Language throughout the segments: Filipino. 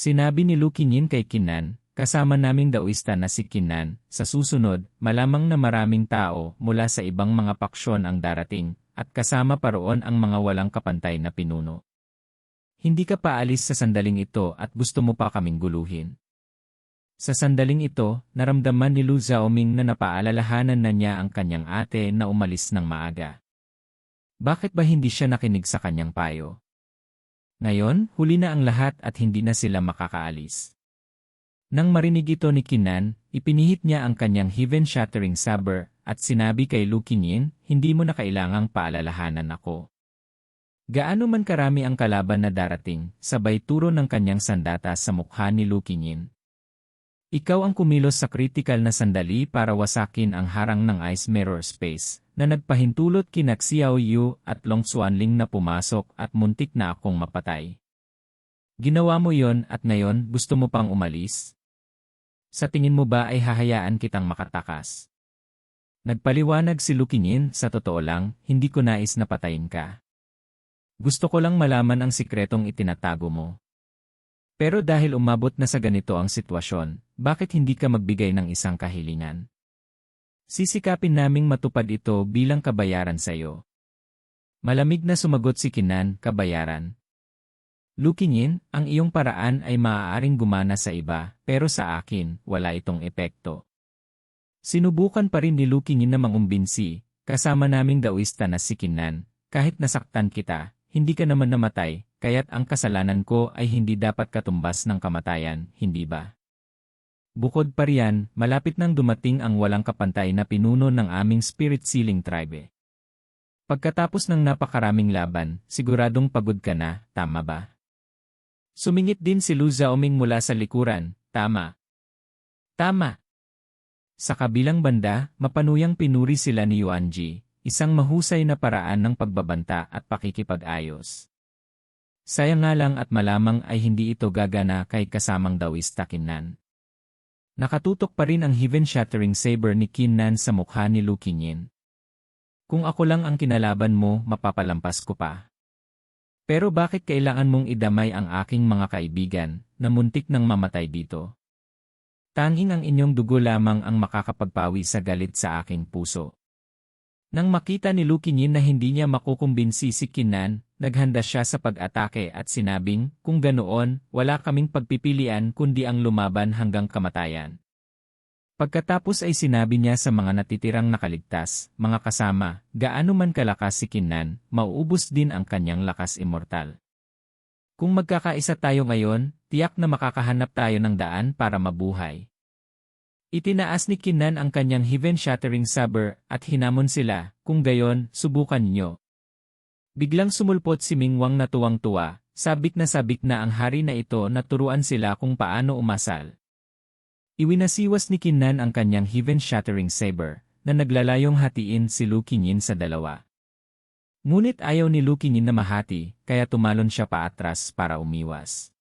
Sinabi ni Lukinyin kay Kinan, kasama naming daoista na si Kinan, sa susunod, malamang na maraming tao mula sa ibang mga paksyon ang darating, at kasama pa roon ang mga walang kapantay na pinuno. Hindi ka paalis sa sandaling ito at gusto mo pa kaming guluhin. Sa sandaling ito, naramdaman ni Lu Xiaoming na napaalalahanan na niya ang kanyang ate na umalis ng maaga. Bakit ba hindi siya nakinig sa kanyang payo? Ngayon, huli na ang lahat at hindi na sila makakaalis. Nang marinig ito ni Kinan, ipinihit niya ang kanyang heaven-shattering saber at sinabi kay Lu Kinyin, hindi mo na kailangang paalalahanan ako. Gaano man karami ang kalaban na darating, sabay turo ng kanyang sandata sa mukha ni Lu Kinyin. Ikaw ang kumilos sa kritikal na sandali para wasakin ang harang ng Ice Mirror Space, na nagpahintulot kina Xiao Yu at Long Xuanling na pumasok at muntik na akong mapatay. Ginawa mo yon at ngayon gusto mo pang umalis? Sa tingin mo ba ay hahayaan kitang makatakas? Nagpaliwanag si Lu Kinyin, sa totoo lang, hindi ko nais na patayin ka. Gusto ko lang malaman ang sikretong itinatago mo. Pero dahil umabot na sa ganito ang sitwasyon, bakit hindi ka magbigay ng isang kahilingan? Sisikapin naming matupad ito bilang kabayaran sa iyo. Malamig na sumagot si Kinan, kabayaran. Lu Kinyin, ang iyong paraan ay maaaring gumana sa iba, pero sa akin, wala itong epekto. Sinubukan pa rin ni Lu Kinyin na mangumbinsi, kasama naming daoista na si Kinan, kahit nasaktan kita, hindi ka naman namatay, kaya't ang kasalanan ko ay hindi dapat katumbas ng kamatayan, hindi ba? Bukod pa riyan, malapit nang dumating ang walang kapantay na pinuno ng aming spirit sealing tribe. Pagkatapos ng napakaraming laban, siguradong pagod ka na, tama ba? Sumingit din si Lu Xiaoming mula sa likuran, tama. Tama. Sa kabilang banda, mapanuyang pinuri sila ni Yuanji, isang mahusay na paraan ng pagbabanta at pakikipag-ayos. Sayang nga lang at malamang ay hindi ito gagana kay kasamang daoista Kinan. Nakatutok pa rin ang heaven-shattering saber ni Kinan sa mukha ni Lu Kinyin. Kung ako lang ang kinalaban mo, mapapalampas ko pa. Pero bakit kailangan mong idamay ang aking mga kaibigan, na muntik nang mamatay dito? Tanging ang inyong dugo lamang ang makakapagpawi sa galit sa aking puso. Nang makita ni Lu Kinyin na hindi niya makukumbinsi si Kinan, naghanda siya sa pag-atake at sinabing, kung ganoon, wala kaming pagpipilian kundi ang lumaban hanggang kamatayan. Pagkatapos ay sinabi niya sa mga natitirang nakaligtas, mga kasama, gaano man kalakas si Kinan, mauubos din ang kanyang lakas immortal. Kung magkakaisa tayo ngayon, tiyak na makakahanap tayo ng daan para mabuhay. Itinaas ni Kinan ang kanyang heaven-shattering saber at hinamon sila, kung gayon, subukan niyo. Biglang sumulpot si Mingwang na tuwang-tuwa, sabik na ang hari na ito na turuan sila kung paano umasal. Iwinasiwas ni Kinan ang kanyang heaven-shattering saber, na naglalayong hatiin si Lu Kinyin sa dalawa. Ngunit ayaw ni Lu Kinyin na mahati, kaya tumalon siya paatras para umiwas.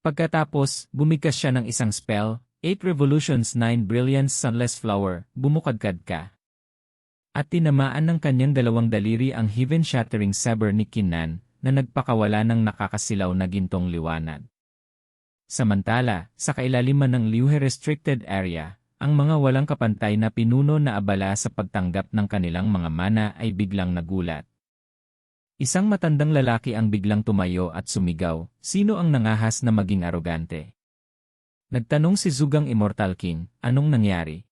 Pagkatapos, bumigkas siya ng isang spell, 8 Revolutions 9 Brilliance Sunless Flower, bumukadkad ka. At tinamaan ng kanyang dalawang daliri ang heaven-shattering saber ni Kinan, na nagpakawala ng nakakasilaw na gintong liwanag. Samantala, sa kailaliman ng Liuhe Restricted Area, ang mga walang kapantay na pinuno na abala sa pagtanggap ng kanilang mga mana ay biglang nagulat. Isang matandang lalaki ang biglang tumayo at sumigaw, sino ang nangahas na maging arogante? Nagtanong si Zugang Immortal King, anong nangyari?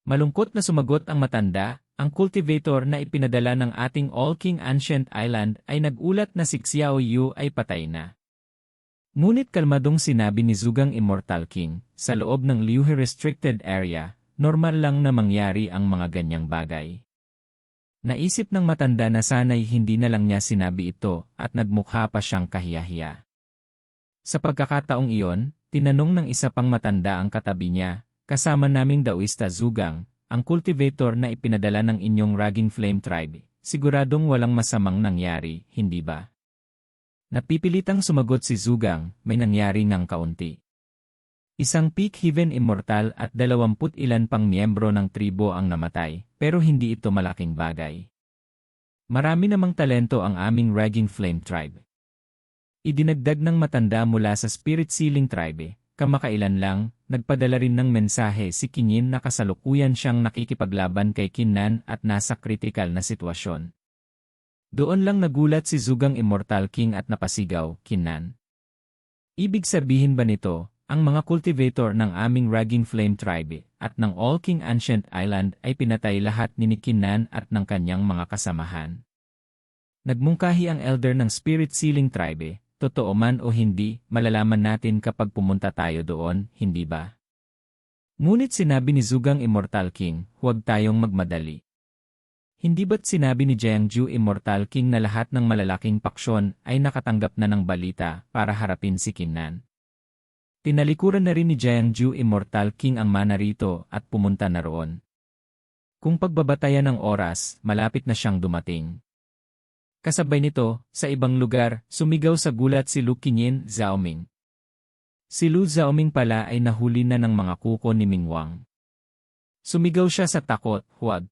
Malungkot na sumagot ang matanda, ang cultivator na ipinadala ng ating All-King Ancient Island ay nagulat na si Xiao Yu ay patay na. Ngunit kalmadong sinabi ni Zugang Immortal King, sa loob ng Liuhe Restricted Area, normal lang na mangyari ang mga ganyang bagay. Naisip ng matanda na sana'y hindi na lang niya sinabi ito at nagmukha pa siyang kahiyahiya. Sa pagkakataong iyon, tinanong ng isa pang matanda ang katabi niya, kasama naming daoista Zugang, ang cultivator na ipinadala ng inyong Raging Flame Tribe, siguradong walang masamang nangyari, hindi ba? Napipilitang sumagot si Zugang, may nangyari ngang kaunti. Isang peak heaven immortal at 20 ilan pang miyembro ng tribo ang namatay, pero hindi ito malaking bagay. Marami namang talento ang aming Raging Flame Tribe. Idinagdag ng matanda mula sa Spirit Sealing Tribe, kamakailan lang, nagpadala rin ng mensahe si Kinyin na kasalukuyan siyang nakikipaglaban kay Kinnan at nasa kritikal na sitwasyon. Doon lang nagulat si Zugang Immortal King at napasigaw, Kinnan. Ibig sabihin ba nito, ang mga cultivator ng aming Raging Flame Tribe at ng All King Ancient Island ay pinatay lahat ni Kinnan at ng kanyang mga kasamahan? Nagmungkahi ang elder ng Spirit Sealing Tribe. Totoo man o hindi, malalaman natin kapag pumunta tayo doon, hindi ba? Ngunit sinabi ni Zugang Immortal King, huwag tayong magmadali. Hindi ba't sinabi ni Jiangju Immortal King na lahat ng malalaking paksyon ay nakatanggap na ng balita para harapin si Kinnan? Tinalikuran na rin ni Jiangju Immortal King ang mana rito at pumunta na roon. Kung pagbabatayan ng oras, malapit na siyang dumating. Kasabay nito, sa ibang lugar, sumigaw sa gulat si Lu Qinyin Xiaoming. Si Lu Xiaoming pala ay nahuli na ng mga kuko ni Mingwang. Sumigaw siya sa takot, huwag.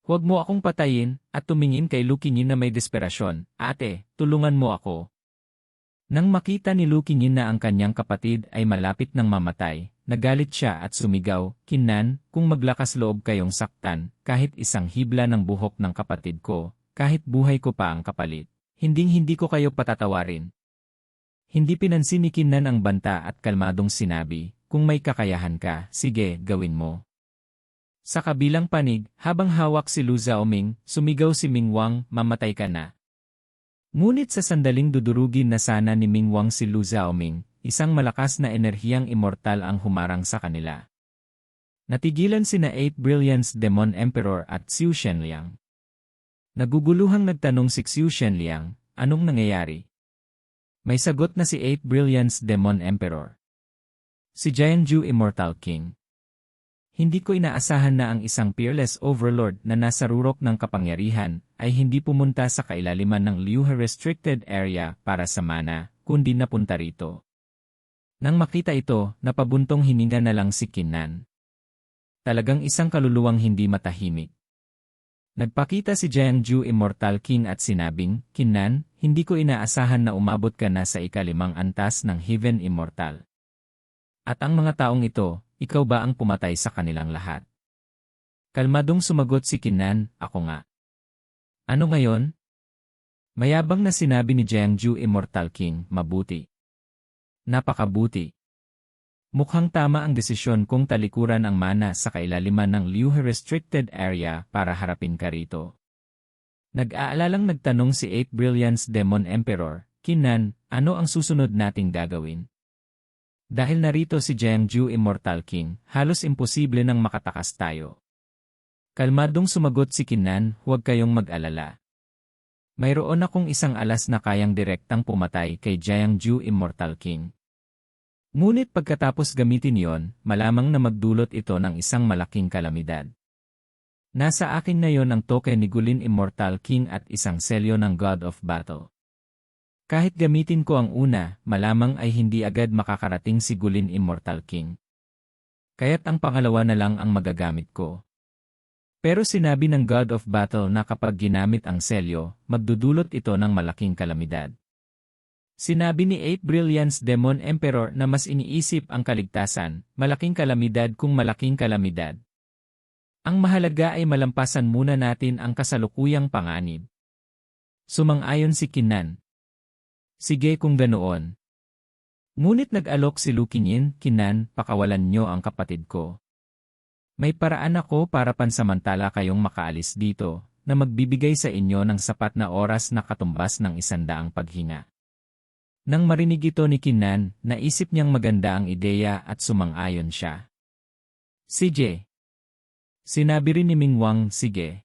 Huwag mo akong patayin, at tumingin kay Lu Qinyin na may desperasyon, ate, tulungan mo ako. Nang makita ni Lu Qinyin na ang kanyang kapatid ay malapit ng mamatay, nagalit siya at sumigaw, Kinnan, kung maglakas loob kayong saktan, kahit isang hibla ng buhok ng kapatid ko, kahit buhay ko pa ang kapalit, hinding-hindi ko kayo patatawarin. Hindi pinansin ni Kinnan ang banta at kalmadong sinabi, kung may kakayahan ka, sige, gawin mo. Sa kabilang panig, habang hawak si Lu Xiaoming, sumigaw si Mingwang, mamatay ka na. Ngunit sa sandaling dudurugin na sana ni Mingwang si Lu Xiaoming, isang malakas na enerhiyang immortal ang humarang sa kanila. Natigilan sina Eight Brilliance Demon Emperor at Xiu Shenliang. Naguguluhang nagtanong si Xiu Shenliang, anong nangyayari? May sagot na si Eight Brilliance Demon Emperor. Si Jiangju Immortal King. Hindi ko inaasahan na ang isang peerless overlord na nasa rurok ng kapangyarihan ay hindi pumunta sa kailaliman ng Liuhe Restricted Area para sa mana, kundi napunta rito. Nang makita ito, napabuntong hininga na lang si Kinnan. Talagang isang kaluluwang hindi matahimik. Nagpakita si Jiangju Immortal King at sinabing, Kinnan, hindi ko inaasahan na umabot ka na sa ikalimang antas ng Heaven Immortal. At ang mga taong ito, ikaw ba ang pumatay sa kanilang lahat? Kalmadong sumagot si Kinnan, ako nga. Ano ngayon? Mayabang na sinabi ni Jiangju Immortal King, mabuti. Napakabuti. Mukhang tama ang desisyon kung talikuran ang mana sa kailaliman ng Liuhe Restricted Area para harapin ka rito. Nag-aalalang nagtanong si Eight Brilliance Demon Emperor, Kinnan, ano ang susunod nating gagawin? Dahil narito si Jiangju Immortal King, halos imposible nang makatakas tayo. Kalmadong sumagot si Kinnan, huwag kayong mag-alala. Mayroon akong isang alas na kayang direktang pumatay kay Jiangju Immortal King. Ngunit pagkatapos gamitin yon, malamang na magdulot ito ng isang malaking kalamidad. Nasa akin na yon ang token ni Gulin Immortal King at isang selyo ng God of Battle. Kahit gamitin ko ang una, malamang ay hindi agad makakarating si Gulin Immortal King. Kaya't ang pangalawa na lang ang magagamit ko. Pero sinabi ng God of Battle na kapag ginamit ang selyo, magdudulot ito ng malaking kalamidad. Sinabi ni Eight Brilliance Demon Emperor na mas iniisip ang kaligtasan, malaking kalamidad kung malaking kalamidad. Ang mahalaga ay malampasan muna natin ang kasalukuyang panganib. Sumang-ayon si Kinnan. Sige kung ganoon. Ngunit nag-alok si Lu Qinyin, Kinnan, pakawalan niyo ang kapatid ko. May paraan ako para pansamantala kayong makaalis dito, na magbibigay sa inyo ng sapat na oras na katumbas ng 100 paghinga. Nang marinig ito ni Kinnan, naisip niyang maganda ang ideya at sumang-ayon siya. Sige. Sinabi rin ni Mingwang, sige.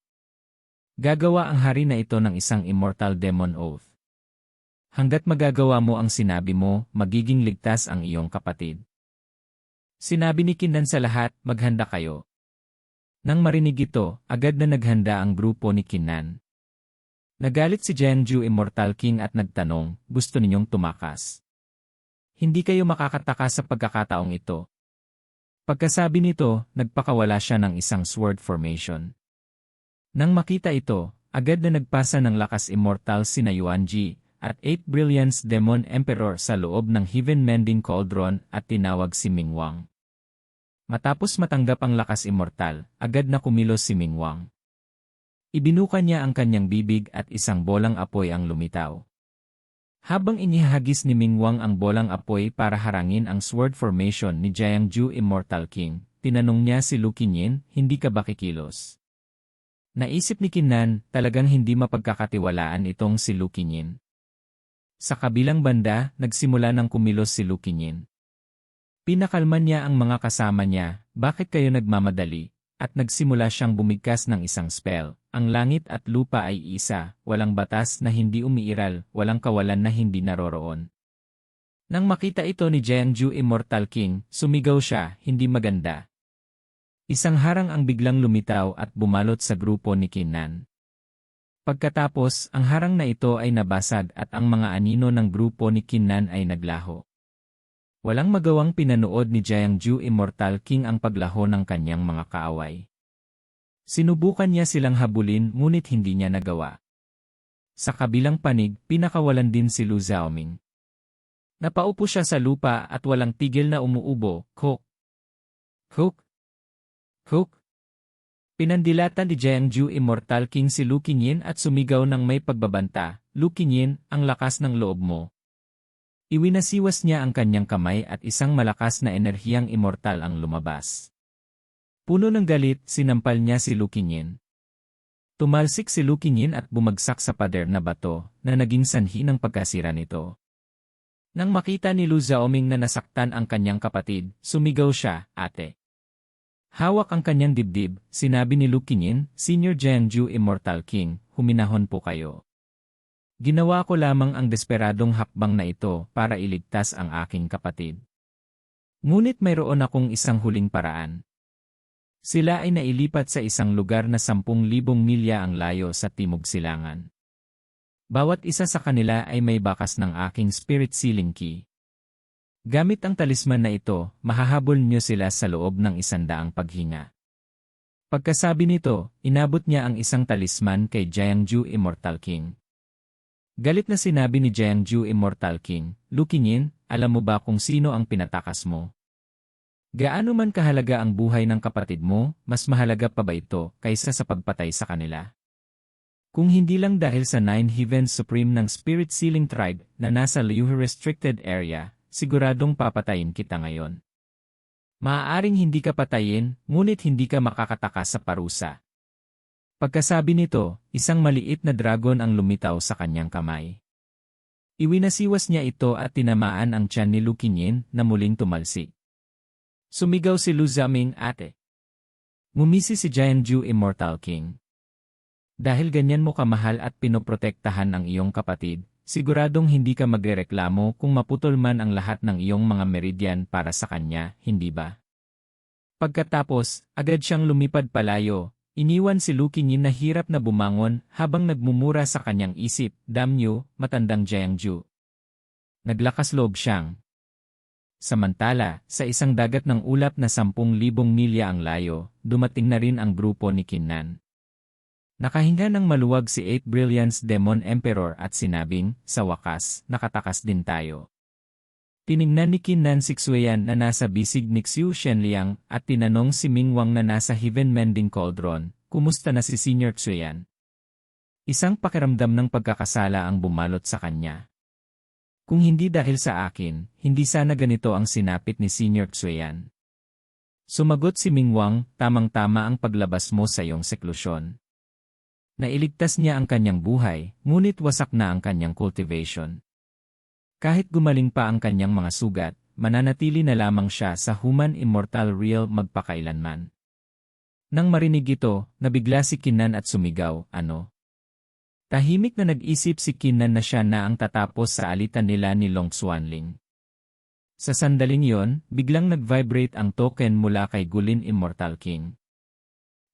Gagawa ang hari na ito ng isang immortal demon oath. Hanggat magagawa mo ang sinabi mo, magiging ligtas ang iyong kapatid. Sinabi ni Kinnan sa lahat, maghanda kayo. Nang marinig ito, agad na naghanda ang grupo ni Kinnan. Nagalit si Jiangju Immortal King at nagtanong, gusto ninyong tumakas? Hindi kayo makakatakas sa pagkakataong ito. Pagkasabi nito, nagpakawala siya ng isang sword formation. Nang makita ito, agad na nagpasa ng lakas immortal sina Yuanji, at 8 Brilliance Demon Emperor sa loob ng Heaven Mending Cauldron at tinawag si Mingwang. Matapos matanggap ang lakas immortal, agad na kumilos si Mingwang. Ibinuka niya ang kanyang bibig at isang bolang apoy ang lumitaw. Habang inihagis ni Mingwang ang bolang apoy para harangin ang sword formation ni Jiangju Immortal King, tinanong niya si Lu Qinyin, hindi ka ba kikilos? Naisip ni Kinnan, talagang hindi mapagkakatiwalaan itong si Lu Qinyin. Sa kabilang banda, nagsimula ng kumilos si Lu Qinyin. Pinakalman niya ang mga kasama niya, bakit kayo nagmamadali? At nagsimula siyang bumigkas ng isang spell. Ang langit at lupa ay isa, walang batas na hindi umiiral, walang kawalan na hindi naroroon. Nang makita ito ni Jiangju Immortal King, sumigaw siya, hindi maganda. Isang harang ang biglang lumitaw at bumalot sa grupo ni Kinnan. Pagkatapos, ang harang na ito ay nabasag at ang mga anino ng grupo ni Kinnan ay naglaho. Walang magawang pinanood ni Jiangju Immortal King ang paglaho ng kanyang mga kaaway. Sinubukan niya silang habulin ngunit hindi niya nagawa. Sa kabilang panig, pinakawalan din si Lu Xiaoming. Napaupo siya sa lupa at walang tigil na umuubo, Hook! Hook! Hook! Pinandilatan ni Jiangju Immortal King si Lu Qinyin at sumigaw ng may pagbabanta, Lu Qinyin, ang lakas ng loob mo. Iwinasiwas niya ang kanyang kamay at isang malakas na enerhiyang immortal ang lumabas. Puno ng galit, sinampal niya si Lu Qinyin. Tumalsik si Lu Qinyin at bumagsak sa pader na bato na naging sanhi ng pagkasira nito. Nang makita ni Lu Xiaoming na nasaktan ang kanyang kapatid, sumigaw siya, ate. Hawak ang kanyang dibdib, sinabi ni Lu Qinyin, Senior Jiangju Immortal King, huminahon po kayo. Ginawa ko lamang ang desperadong hakbang na ito para iligtas ang aking kapatid. Ngunit mayroon akong isang huling paraan. Sila ay nailipat sa isang lugar na 10,000 milya ang layo sa Timog Silangan. Bawat isa sa kanila ay may bakas ng aking spirit sealing key. Gamit ang talisman na ito, mahahabol niyo sila sa loob ng 100 paghinga. Pagkasabi nito, inabot niya ang isang talisman kay Jiangju Immortal King. Galit na sinabi ni Jiangju Immortal King, Lu Qinyin, alam mo ba kung sino ang pinatakas mo? Gaano man kahalaga ang buhay ng kapatid mo, mas mahalaga pa ba ito kaysa sa pagpatay sa kanila? Kung hindi lang dahil sa 9 Heavens Supreme ng Spirit Sealing Tribe na nasa Liu Restricted Area, siguradong papatayin kita ngayon. Maaaring hindi ka patayin, ngunit hindi ka makakatakas sa parusa. Pagkasabi nito, isang maliit na dragon ang lumitaw sa kanyang kamay. Iwinasiwas niya ito at tinamaan ang tiyan ni Lu Qinyin na muling tumalsik. Sumigaw si Lu Xiaoming, ate. Ngumisi si Jiangju Immortal King. Dahil ganyan mo kamahal at pinoprotektahan ang iyong kapatid, siguradong hindi ka magrereklamo kung maputol man ang lahat ng iyong mga meridian para sa kanya, hindi ba? Pagkatapos, agad siyang lumipad palayo, iniwan si Lu Qinyin na hirap na bumangon habang nagmumura sa kanyang isip, damnyo, matandang Jiangju. Naglakas loob siyang. Samantala, sa isang dagat ng ulap na 10,000 milya ang layo, dumating na rin ang grupo ni Kinnan. Nakahinga ng maluwag si 8 Brilliance Demon Emperor at sinabing, sa wakas, nakatakas din tayo. Tiningnan ni Kinnan si Xueyan na nasa bisig ni Xiu Shenliang at tinanong si Mingwang na nasa Heaven Mending Cauldron, kumusta na si Senior Xueyan? Isang pakiramdam ng pagkakasala ang bumalot sa kanya. Kung hindi dahil sa akin, hindi sana ganito ang sinapit ni Senior Xueyan. Sumagot si Mingwang, tamang-tama ang paglabas mo sa iyong seklusyon. Nailigtas niya ang kanyang buhay, ngunit wasak na ang kanyang cultivation. Kahit gumaling pa ang kanyang mga sugat, mananatili na lamang siya sa Human Immortal Realm magpakailanman. Nang marinig ito, nabigla si Kinnan at sumigaw, ano? Tahimik na nag-isip si Kinnan na siya na ang tatapos sa alitan nila ni Long Xuanling. Sa sandaling yon, biglang nag-vibrate ang token mula kay Gulin Immortal King.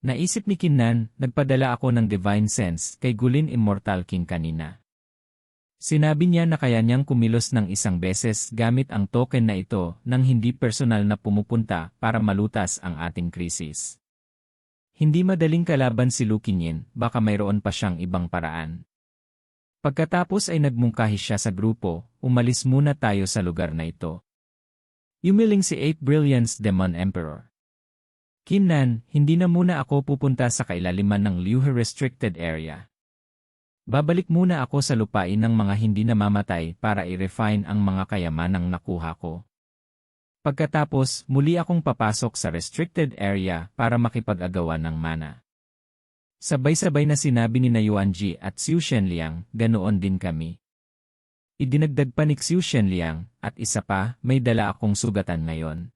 Naisip ni Kinnan, nagpadala ako ng Divine Sense kay Gulin Immortal King kanina. Sinabi niya na kaya niyang kumilos ng isang beses gamit ang token na ito nang hindi personal na pumupunta para malutas ang ating krisis. Hindi madaling kalaban si Lu Qinyin, baka mayroon pa siyang ibang paraan. Pagkatapos ay nagmungkahi siya sa grupo, umalis muna tayo sa lugar na ito. Yumiling si 8 Brilliance Demon Emperor. Kinnan, hindi na muna ako pupunta sa kailaliman ng Liuhe Restricted Area. Babalik muna ako sa lupain ng mga hindi namamatay para i-refine ang mga kayamanang nakuha ko. Pagkatapos, muli akong papasok sa Restricted Area para makipag-agawan ng mana. Sabay-sabay na sinabi ni Yuanji at Xiu Shenliang, ganoon din kami. Idinagdag pa ni Xiu Shenliang, at isa pa, may dala akong sugatan ngayon.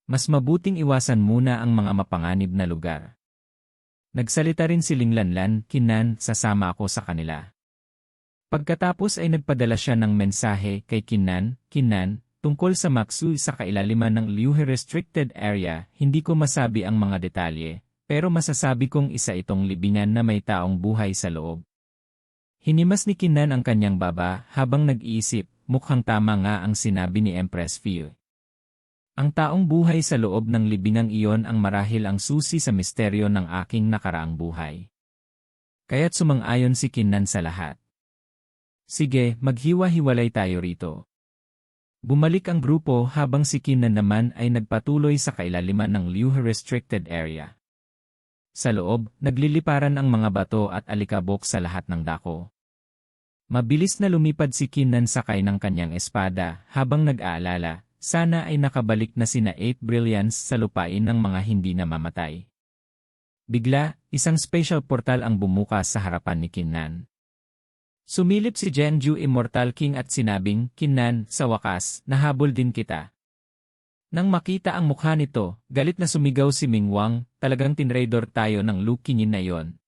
Mas mabuting iwasan muna ang mga mapanganib na lugar. Nagsalita rin si Ling Lanlan, Kinnan, sasama ako sa kanila. Pagkatapos ay nagpadala siya ng mensahe kay Kinnan, tungkol sa Maxu sa kailaliman ng Liuhe Restricted Area, hindi ko masabi ang mga detalye, pero masasabi kong isa itong libingan na may taong buhay sa loob. Hinimas ni Kinnan ang kanyang baba habang nag-iisip, mukhang tama nga ang sinabi ni Empress Fio. Ang taong buhay sa loob ng libingang iyon ang marahil ang susi sa misteryo ng aking nakaraang buhay. Kaya't sumang-ayon si Kinnan sa lahat. Sige, maghiwa-hiwalay tayo rito. Bumalik ang grupo habang si Kinnan naman ay nagpatuloy sa kailaliman ng Liuhe Restricted Area. Sa loob, nagliliparan ang mga bato at alikabok sa lahat ng dako. Mabilis na lumipad si Kinnan sakay ng kanyang espada habang nag-aalala, sana ay nakabalik na sina 8 Brilliance sa lupain ng mga hindi namamatay. Bigla, isang special portal ang bumukas sa harapan ni Kinnan. Sumilip si Jiangju Immortal King at sinabing, Kinnan, sa wakas, nahabol din kita. Nang makita ang mukha nito, galit na sumigaw si Ming Wang, talagang tinraidor tayo ng Lu Qingyin na yon.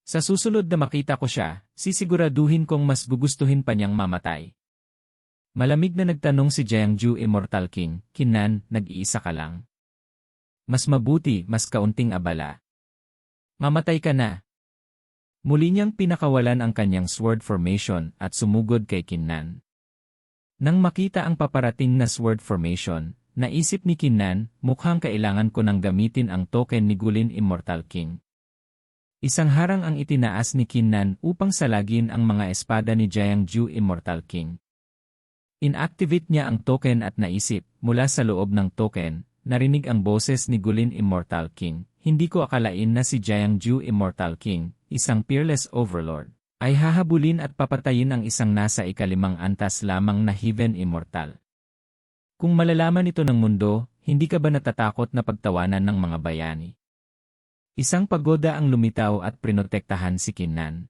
Sa susunod na makita ko siya, sisiguraduhin kong mas gugustuhin pa niyang mamatay. Malamig na nagtanong si Jiangju Immortal King, Kinnan, nag-iisa ka lang. Mas mabuti, mas kaunting abala. Mamatay ka na. Muli niyang pinakawalan ang kanyang sword formation at sumugod kay Kinnan. Nang makita ang paparating na sword formation, naisip ni Kinnan, mukhang kailangan ko nang gamitin ang token ni Gulin Immortal King. Isang harang ang itinaas ni Kinnan upang salagin ang mga espada ni Jiangju Immortal King. Inactivate niya ang token at naisip, mula sa loob ng token, narinig ang boses ni Gulin Immortal King. Hindi ko akalain na si Jiangju Immortal King, isang peerless overlord, ay hahabulin at papatayin ang isang nasa ikalimang antas lamang na Heaven Immortal. Kung malalaman ito ng mundo, hindi ka ba natatakot na pagtawanan ng mga bayani? Isang pagoda ang lumitaw at prinotektahan si Kinnan.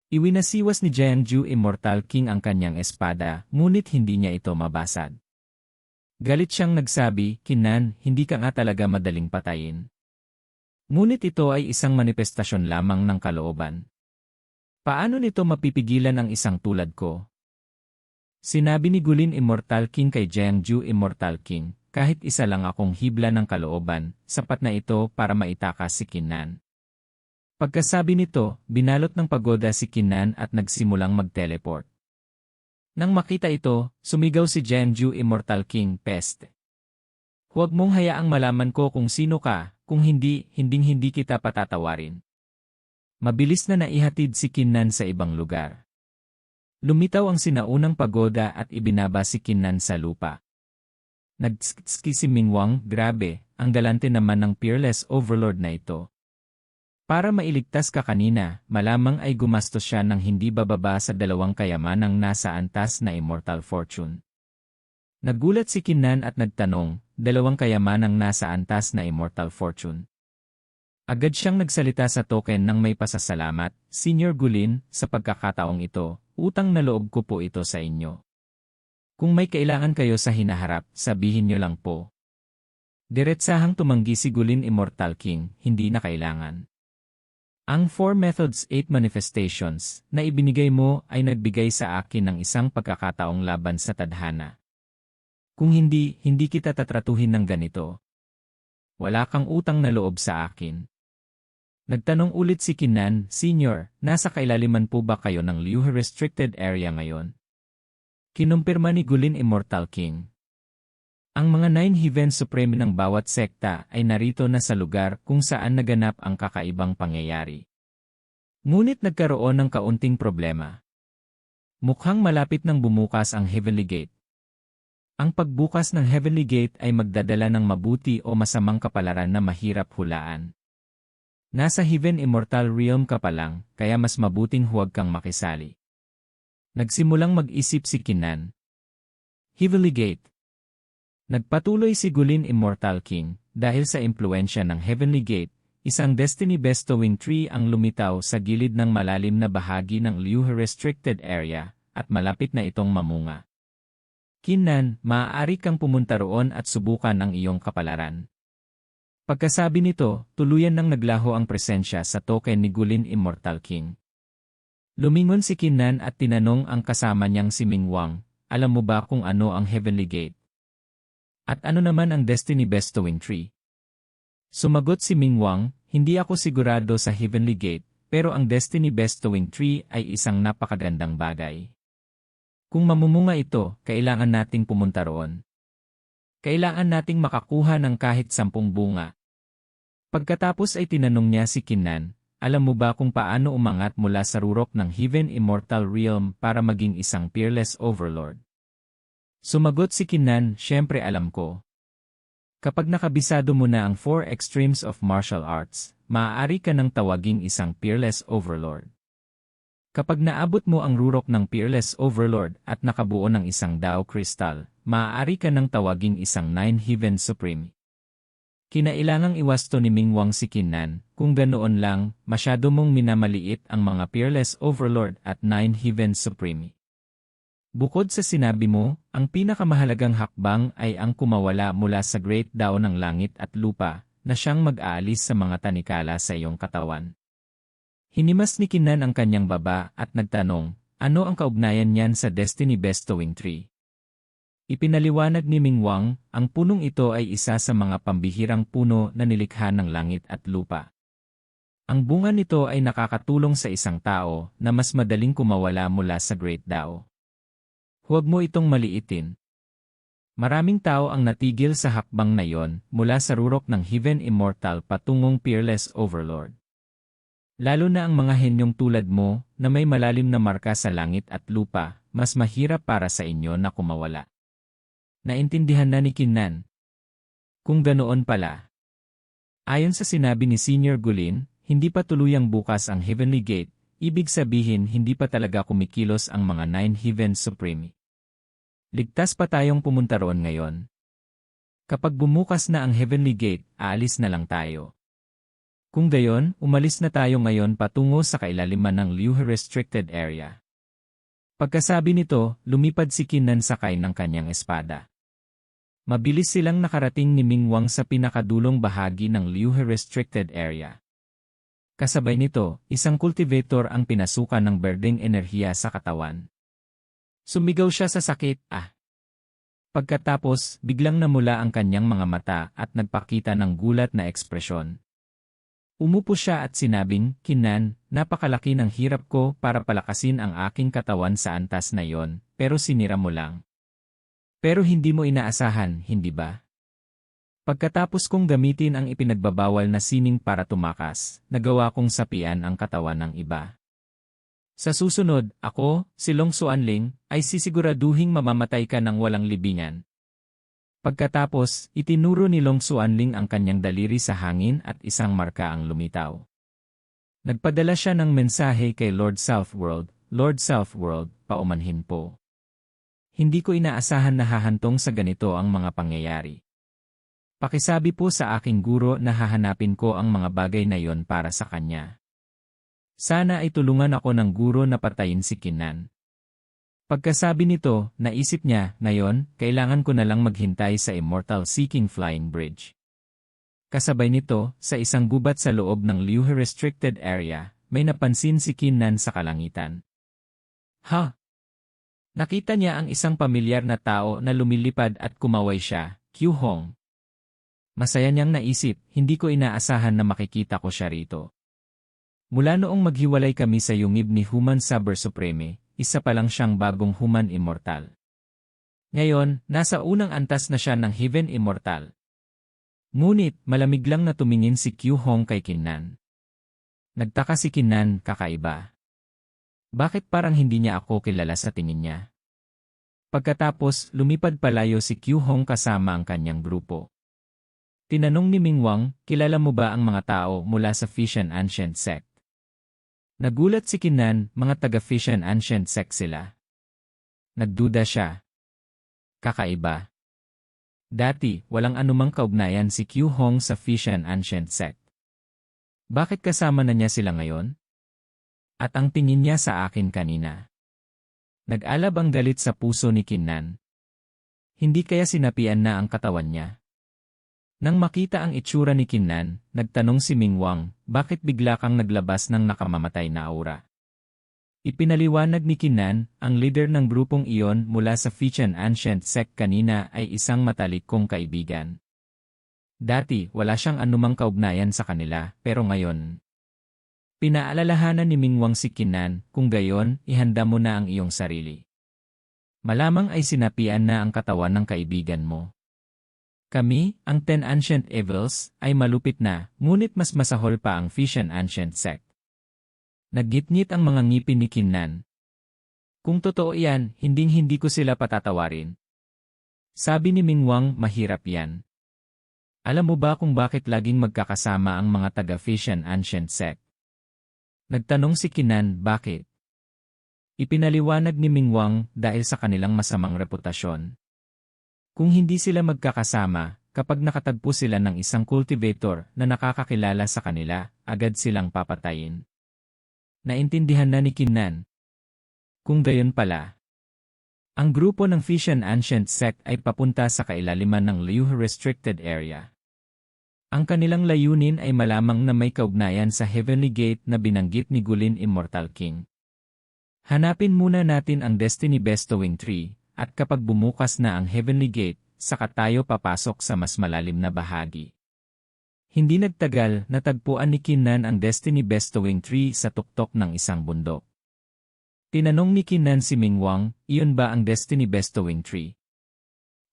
Iwinasiwas ni Jiangju Immortal King ang kanyang espada, ngunit hindi niya ito mabasag. Galit siyang nagsabi, Kinnan, hindi ka nga talaga madaling patayin. Ngunit ito ay isang manifestasyon lamang ng kalooban. Paano nito mapipigilan ang isang tulad ko? Sinabi ni Gulin Immortal King kay Jiangju Immortal King, kahit isa lang akong hibla ng kalooban, sapat na ito para maitakas si Kinnan. Pagkasabi nito, binalot ng pagoda si Kinnan at nagsimulang mag-teleport. Nang makita ito, sumigaw si Jiangju Immortal King, peste. Huwag mong hayaang malaman ko kung sino ka, kung hindi, hinding-hindi kita patatawarin. Mabilis na naihatid si Kinnan sa ibang lugar. Lumitaw ang sinaunang pagoda at ibinaba si Kinnan sa lupa. Nagtski si Ming Wang, grabe, ang galante naman ng peerless overlord na ito. Para mailigtas ka kanina, malamang ay gumastos siya ng hindi bababa sa 2 kayamanang nasa antas na immortal fortune. Nagulat si Kinnan at nagtanong, 2 kayamanang nasa antas na immortal fortune. Agad siyang nagsalita sa token ng may pasasalamat, Senior Gulin, sa pagkakataong ito, utang na loob ko po ito sa inyo. Kung may kailangan kayo sa hinaharap, sabihin niyo lang po. Diretsahang tumanggi si Gulin Immortal King, hindi na kailangan. Ang 4 Methods 8 Manifestations na ibinigay mo ay nagbigay sa akin ng isang pagkakataong laban sa tadhana. Kung hindi, hindi kita tatratuhin ng ganito. Wala kang utang na loob sa akin. Nagtanong ulit si Kinnan, Senior, nasa kailaliman po ba kayo ng Liuhe Restricted Area ngayon? Kinumpirma ni Gulin Immortal King. Ang mga 9 Heaven Supreme ng bawat sekta ay narito na sa lugar kung saan naganap ang kakaibang pangyayari. Ngunit nagkaroon ng kaunting problema. Mukhang malapit nang bumukas ang Heavenly Gate. Ang pagbukas ng Heavenly Gate ay magdadala ng mabuti o masamang kapalaran na mahirap hulaan. Nasa Heaven Immortal Realm ka pa lang, kaya mas mabuting huwag kang makisali. Nagsimulang mag-isip si Kinan. Heavenly Gate. Nagpatuloy si Gulin Immortal King, dahil sa impluensya ng Heavenly Gate, isang destiny bestowing tree ang lumitaw sa gilid ng malalim na bahagi ng Liuhe Restricted Area, at malapit na itong mamunga. Kinan, maaari kang pumunta roon at subukan ang iyong kapalaran. Pagkasabi nito, tuluyan nang naglaho ang presensya sa token ni Gulin Immortal King. Lumingon si Kinan at tinanong ang kasama niyang si Mingwang, alam mo ba kung ano ang Heavenly Gate? At ano naman ang Destiny Bestowing Tree? Sumagot si Mingwang, hindi ako sigurado sa Heavenly Gate, pero ang Destiny Bestowing Tree ay isang napakagandang bagay. Kung mamumunga ito, kailangan nating pumunta roon. Kailangan nating makakuha ng kahit 10 bunga. Pagkatapos ay tinanong niya si Kinan, alam mo ba kung paano umangat mula sa rurok ng Heaven Immortal Realm para maging isang Peerless Overlord? Sumagot si Kinan, syempre alam ko. Kapag nakabisado mo na ang 4 extremes of martial arts, maaari ka nang tawaging isang Peerless Overlord. Kapag naabot mo ang rurok ng Peerless Overlord at nakabuo ng isang Dao Crystal, maaari ka nang tawaging isang 9 Heaven Supreme. Kinailangang iwasto ni Mingwang si Kinan, kung ganoon lang, masyado mong minamaliit ang mga Peerless Overlord at 9 Heaven Supreme. Bukod sa sinabi mo, ang pinakamahalagang hakbang ay ang kumawala mula sa Great Dao ng langit at lupa, na siyang mag-aalis sa mga tanikala sa iyong katawan. Hinimas ni Kinan ang kanyang baba at nagtanong, ano ang kaugnayan niyan sa Destiny Bestowing Tree? Ipinaliwanag ni Mingwang, ang punong ito ay isa sa mga pambihirang puno na nilikha ng langit at lupa. Ang bunga nito ay nakakatulong sa isang tao na mas madaling kumawala mula sa Great Dao. Huwag mo itong maliitin. Maraming tao ang natigil sa hakbang na yon mula sa rurok ng Heaven Immortal patungong Peerless Overlord. Lalo na ang mga henyong tulad mo na may malalim na marka sa langit at lupa, mas mahirap para sa inyo na kumawala. Naintindihan na ni Kinan. Kung ganoon pala. Ayon sa sinabi ni Senior Gulin, hindi pa tuluyang bukas ang Heavenly Gate, ibig sabihin hindi pa talaga kumikilos ang mga 9 Heaven Supreme. Ligtas pa tayong pumunta roon ngayon. Kapag bumukas na ang Heavenly Gate, aalis na lang tayo. Kung gayon, umalis na tayo ngayon patungo sa kailaliman ng Liuhe Restricted Area. Pagkasabi nito, lumipad si Kinan sakay ng kanyang espada. Mabilis silang nakarating ni Mingwang sa pinakadulong bahagi ng Liuhe Restricted Area. Kasabay nito, isang cultivator ang pinasukan ng berdeng enerhiya sa katawan. Sumigaw siya sa sakit, Pagkatapos, biglang namula ang kanyang mga mata at nagpakita ng gulat na ekspresyon. Umupo siya at sinabing, Kinan, napakalaki ng hirap ko para palakasin ang aking katawan sa antas na yon, pero sinira mo lang. Pero hindi mo inaasahan, hindi ba? Pagkatapos kong gamitin ang ipinagbabawal na sining para tumakas, nagawa kong sapian ang katawan ng iba. Sa susunod, ako, si Long Xuanling, ay sisiguraduhing mamamatay ka ng walang libingan. Pagkatapos, itinuro ni Long Xuanling ang kanyang daliri sa hangin at isang marka ang lumitaw. Nagpadala siya ng mensahe kay Lord Southworld, Lord Southworld, paumanhin po. Hindi ko inaasahan na hahantong sa ganito ang mga pangyayari. Pakisabi po sa aking guro na hahanapin ko ang mga bagay na yon para sa kanya. Sana ay tulungan ako ng guro na patayin si Kinan. Pagkasabi nito, naisip niya, ngayon, kailangan ko na lang maghintay sa Immortal Seeking Flying Bridge. Kasabay nito, sa isang gubat sa loob ng Liuhe Restricted Area, may napansin si Kinan sa kalangitan. Nakita niya ang isang pamilyar na tao na lumilipad at kumaway siya, Q Hong. Masaya niyang naisip, hindi ko inaasahan na makikita ko siya rito. Mula noong maghiwalay kami sa yungib ni Human Saber Supreme, isa pa lang siyang bagong Human Immortal. Ngayon, nasa unang antas na siya ng Heaven Immortal. Ngunit, malamig lang na tumingin si Q Hong kay Kinan. Nagtaka si Kinnan, kakaiba. Bakit parang hindi niya ako kilala sa tingin niya? Pagkatapos, lumipad palayo si Q Hong kasama ang kanyang grupo. Tinanong ni Ming Wang, kilala mo ba ang mga tao mula sa Fishan Ancient Sect? Nagulat si Kinnan, mga taga Fishan Ancient Sect sila. Nagduda siya. Kakaiba. Dati, walang anumang kaugnayan si Q Hong sa Fishan Ancient Sect. Bakit kasama na niya sila ngayon? At ang tingin niya sa akin kanina. Nag-alab ang galit sa puso ni Kinnan. Hindi kaya sinapian na ang katawan niya? Nang makita ang itsura ni Kinnan, nagtanong si Ming Wang, bakit bigla kang naglabas ng nakamamatay na aura? Ipinaliwanag ni Kinnan, ang leader ng grupong iyon mula sa Fishan Ancient Sect kanina ay isang matalik kong kaibigan. Dati, wala siyang anumang kaugnayan sa kanila, pero ngayon. Pinaalalahanan ni Ming Wang si Kinnan, kung gayon, ihanda mo na ang iyong sarili. Malamang ay sinapian na ang katawan ng kaibigan mo. Kami, ang 10 Ancient Evils, ay malupit na, ngunit mas masahol pa ang Fishan Ancient Sect. Naggitngit ang mga ngipin ni Kinnan. Kung totoo yan, hinding-hindi ko sila patatawarin. Sabi ni Ming Wang, mahirap yan. Alam mo ba kung bakit laging magkakasama ang mga taga Fishan Ancient Sect? Nagtanong si Kinnan, bakit? Ipinaliwanag ni Ming Wang, dahil sa kanilang masamang reputasyon. Kung hindi sila magkakasama, kapag nakatagpo sila ng isang cultivator na nakakakilala sa kanila, agad silang papatayin. Naintindihan na ni Kinnan. Kung gayon pala, ang grupo ng Fishan Ancient Sect ay papunta sa kailaliman ng Liu Restricted Area. Ang kanilang layunin ay malamang na may kaugnayan sa Heavenly Gate na binanggit ni Gulin Immortal King. Hanapin muna natin ang Destiny Bestowing Tree, at kapag bumukas na ang Heavenly Gate, saka tayo papasok sa mas malalim na bahagi. Hindi nagtagal, natagpuan ni Kinnan ang Destiny Bestowing Tree sa tuktok ng isang bundok. Tinanong ni Kinnan si Ming Wang, iyon ba ang Destiny Bestowing Tree?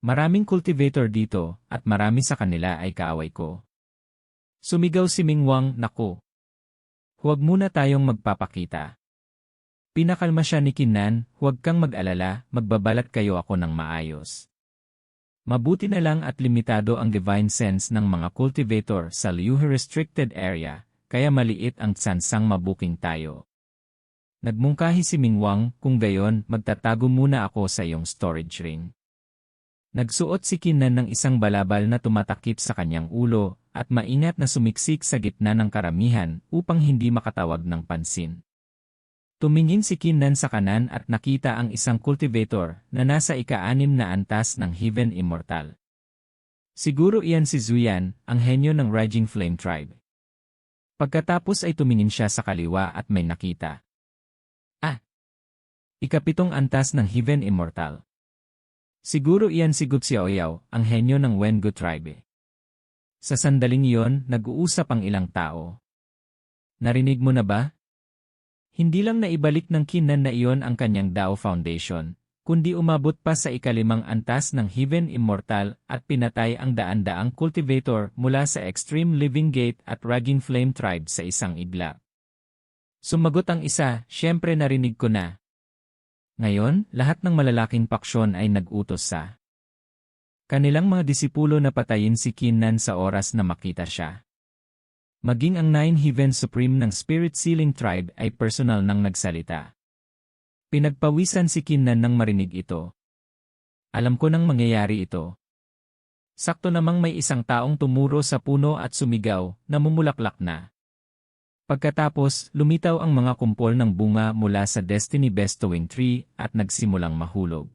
Maraming cultivator dito, at marami sa kanila ay kaaway ko. Sumigaw si Ming Wang, naku. Huwag muna tayong magpapakita. Pinakalma siya ni Kinnan, huwag kang mag-alala, magbabalat kayo ako ng maayos. Mabuti na lang at limitado ang divine sense ng mga cultivator sa Liu Restricted Area, kaya maliit ang tsansang mabuking tayo. Nagmungkahi si Ming Wang, kung gayon, magtatago muna ako sa iyong storage ring. Nagsuot si Kinnan ng isang balabal na tumatakip sa kanyang ulo, at maingat na sumiksik sa gitna ng karamihan upang hindi makatawag ng pansin. Tumingin si Kinnan sa kanan at nakita ang isang cultivator na nasa ika-6 na antas ng Heaven Immortal. Siguro iyan si Zuyan, ang henyo ng Raging Flame Tribe. Pagkatapos ay tumingin siya sa kaliwa at may nakita. Ika-7 antas ng Heaven Immortal. Siguro iyan si Gu Xiaoyao, ang henyo ng Wengu Tribe. Sa sandaling iyon, nag-uusap ang ilang tao. Narinig mo na ba? Hindi lang naibalik ng Kinnan na iyon ang kanyang Dao Foundation, kundi umabot pa sa ika-5 antas ng Heaven Immortal at pinatay ang daan-daang cultivator mula sa Extreme Living Gate at Raging Flame Tribe sa isang iglap. Sumagot ang isa, siyempre narinig ko na. Ngayon, lahat ng malalaking paksyon ay nag-utos sa kanilang mga disipulo na patayin si Kinnan sa oras na makita siya. Maging ang 9 Heaven Supreme ng Spirit Sealing Tribe ay personal nang nagsalita. Pinagpawisan si Kinnan nang marinig ito. Alam ko nang mangyayari ito. Sakto namang may isang taong tumuro sa puno at sumigaw, namumulaklak na. Pagkatapos, lumitaw ang mga kumpol ng bunga mula sa Destiny Bestowing Tree at nagsimulang mahulog.